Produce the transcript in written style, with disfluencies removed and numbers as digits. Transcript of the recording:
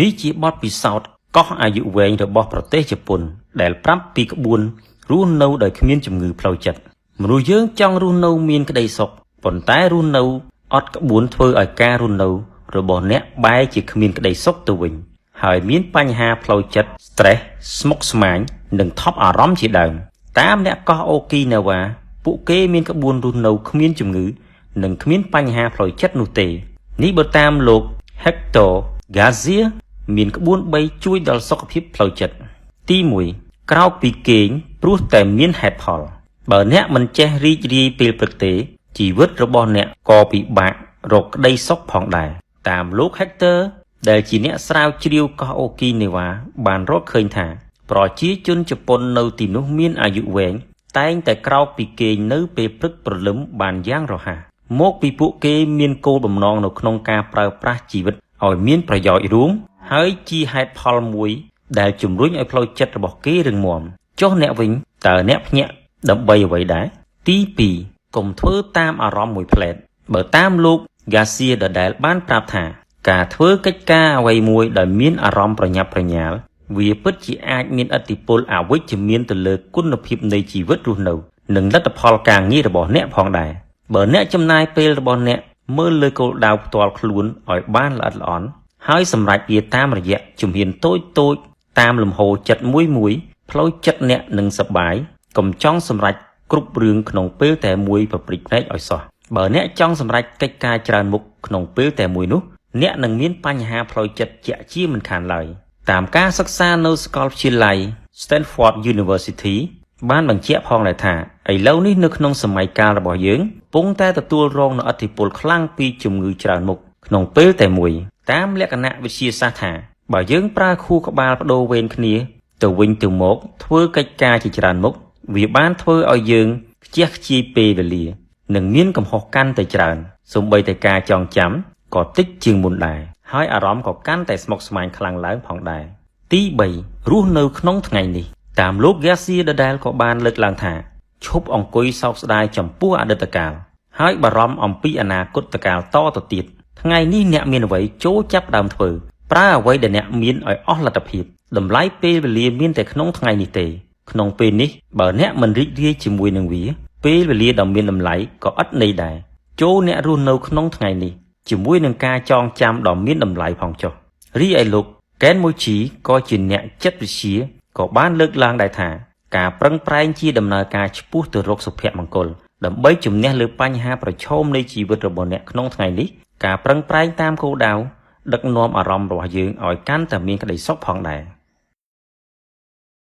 នេះជាបទពិសោធន៍កោះអាយុវែងរបស់ប្រទេសជប៉ុនដែលប្រាប់ពីក្បួនរស់នៅដោយគ្មានជំងឺផ្លូវចិត្តមនុស្សយើងចង់រស់នៅមានក្តីសុខប៉ុន្តែរស់នៅអត់ក្បួនធ្វើឲ្យការរស់នៅរបស់អ្នកបែរជាគ្មានក្តីសុខទៅវិញហើយមានបញ្ហាផ្លូវចិត្ត stress ស្មុគស្មាញនិងថប់អារម្មណ៍ជាដើមតាមអ្នកកោះអូគីណាវ៉ាពួកគេមានក្បួនរស់នៅគ្មានជំងឺនិងគ្មានបញ្ហាផ្លូវចិត្តនោះទេនេះបើតាមលោក Hector Garcia មានក្បួន3ជួយដល់សុខភាពផ្លូវចិត្តទី1ក្រោកពីគេងព្រោះតែមានហេតុផលបើអ្នកមិនចេះរីករាយពេលព្រឹកទេជីវិតរបស់អ្នកក៏ពិបាករកក្តីសុខផងដែរតាមលោក Hector ដែលជាអ្នកស្រាវជ្រាវកោះអូគីណាវ៉ាបានរកឃើញថាប្រជាជនជប៉ុននៅទីនោះមានអាយុវែងតែងតែក្រោកពីគេងនៅពេលព្រឹកព្រលឹមបានយ៉ាងរហ័សមកពីពួកគេមានគោលបំណងនៅក្នុងការប្រើប្រាស់ជីវិតឲ្យមានប្រយោជន៍រួមហើយជាហេតុផលមួយដែលជំរុញឲ្យផ្លូវចិត្តរបស់គេរឹងមាំចុះអ្នកវិញតើអ្នកភ្ញាក់ដើម្បីអ្វីដែរទី2កុំធ្វើតាមអារម្មណ៍មួយផ្លែតបើតាមលោក Garcia ដដែលបានប្រាប់ថាការធ្វើកិច្ចការអ្វីមួយដែលមានអារម្មណ៍ប្រញាប់ប្រញាល់វាពិតជាអាចមានឥទ្ធិពលអវិជ្ជមានទៅលើគុណភាពនៃជីវិតរស់នៅនិងលទ្ធផលការងាររបស់អ្នកផងដែរបើអ្នកចំណាយពេលរបស់អ្នកមើលលើគោលដៅផ្ទាល់ខ្លួនឲ្យបានល្អិតល្អន់ហើយសម្រេចវាតាមរយៈជំហានតូចៗតាមលំហូរចិត្តមួយផ្លូវចិត្តអ្នកនឹងសប្បាយកុំចង់សម្រេចគ្រប់រឿងក្នុងពេលតែមួយប្រព្រឹត្តភ្នែកឲ្យសោះបើអ្នកចង់សម្រេចកិច្ចការច្រើនមុខក្នុងពេលតែមួយនោះអ្នកនឹងមានបញ្ហាផ្លូវចិត្តជាក់ជាមិនខានឡើយតាមការសិក្សានៅសាកលវិទ្យាល័យ Stanford University បានបញ្ជាក់ផងដែរថាឥឡូវនេះនៅក្នុងសម័យកាលរបស់យើងកំពុងតែទទួលរងនូវឥទ្ធិពលខ្លាំងពីជំងឺច្រើនមុខក្នុងពេលតែមួយតាមលក្ខណៈវិទ្យាសាស្ត្រថាបើយើងប្រើខួរក្បាលបដូរវេនគ្នាទៅវិញទៅមកធ្វើកិច្ចការជាច្រើនមុខវាបានធ្វើឲ្យយើងខ្ជះខ្ជាយពេលវេលានិងមានកំហុសកាន់តែច្រើនសូម្បីតែការចងចាំក៏តិចជាងមុនដែរហើយអារម្មណ៍ក៏កាន់តែស្មុគស្មាញខ្លាំងឡើងផងដែរទី3រស់នៅក្នុងថ្ងៃនេះតាមលោក Garcia ដដែលក៏បានលើកឡើងថាឈប់អង្គុយសោកស្ដាយចំពោះអតីតកាលហើយបារម្ភអំពីអនាគតកាលតទៅទៀតថ្ងៃនេះអ្នកមានអ្វីចូលចាប់ដើមធ្វើប្រើអ្វីដែលអ្នកមានឲ្យអស់លទ្ធភាពតម្លៃពេលវេលាមានតែក្នុងថ្ងៃនេះទេក្នុងពេលនេះបើអ្នកមិនរីករាយជាមួយនឹងវាពេលវេលាដ៏មានតម្លៃក៏ឥតន័យដែរចូលអ្នករស់នៅក្នុងថ្ងៃនេះជាមួយនឹងការចងចាំដ៏មានតម្លៃផងចុះរីឯលោក Ken Mochi ក៏ជាអ្នកចិត្តវិទ្យាក៏បានលើកឡើងដែរថាការប្រឹងប្រែងជាដំណើរការឆ្ពោះទៅរកសុភមង្គលដើម្បីជំនះលើបញ្ហាប្រឈមនៃជីវិតរបស់អ្នកក្នុងថ្ងៃនេះការប្រឹងប្រែងតាមគោលដៅដឹកនាំអារម្មណ៍របស់យើងឲ្យកាន់តែមានក្តីសុខផងដែរ